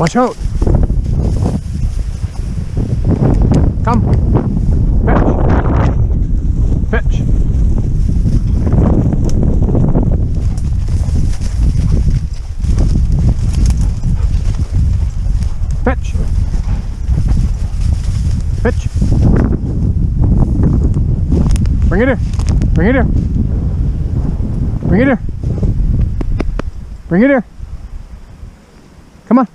Watch out. Come. Fetch. Fetch. Fetch. Fetch. Bring it here. Bring it here. Bring it here. Bring it here. Come on.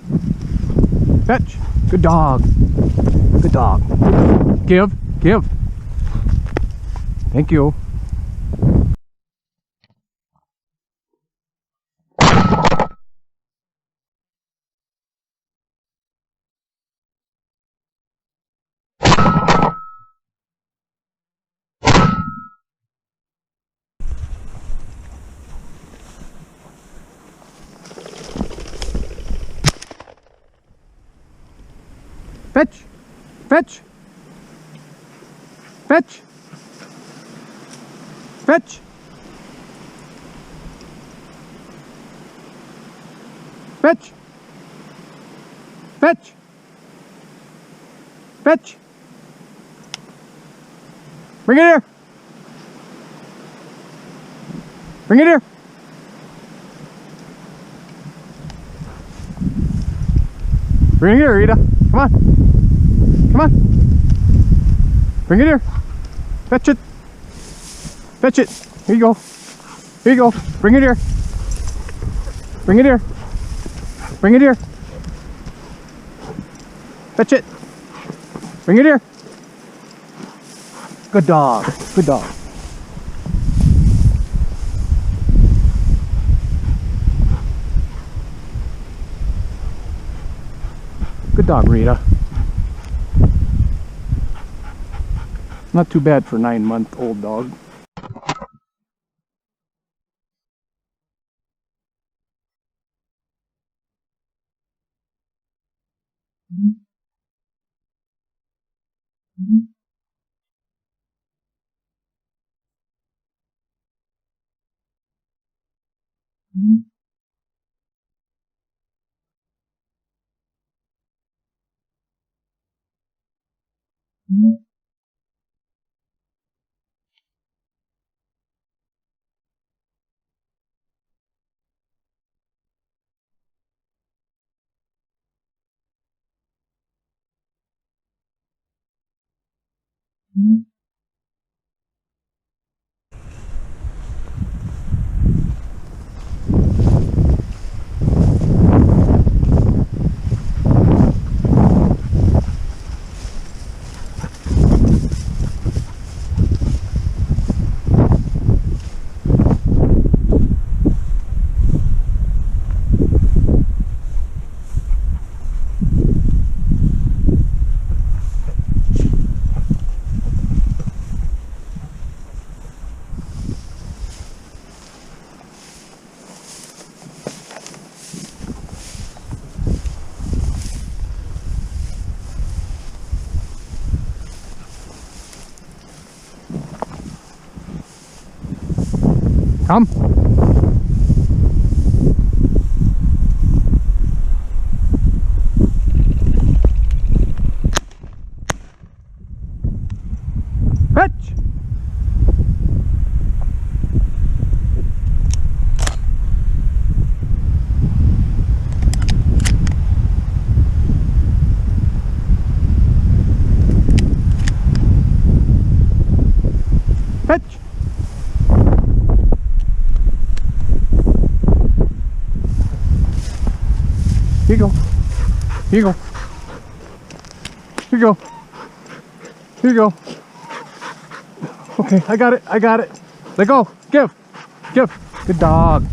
Fetch. Good dog. Good dog. Give. Give. Thank you. Fetch! Fetch! Fetch! Fetch! Fetch! Fetch! Fetch! Bring it here! Bring it here! Bring it here, Rita! Come on! Come on! Bring it here! Fetch it! Fetch it! Here you go! Here you go! Bring it here! Bring it here! Bring it here! Fetch it! Bring it here! Good dog! Good dog! Good dog, Rita. Not too bad for a 9-month-old dog. Come. Fetch. Fetch. Here you go. Here you go. Here you go. Here you go. Okay, I got it. I got it. Let go. Give. Give. Good dog.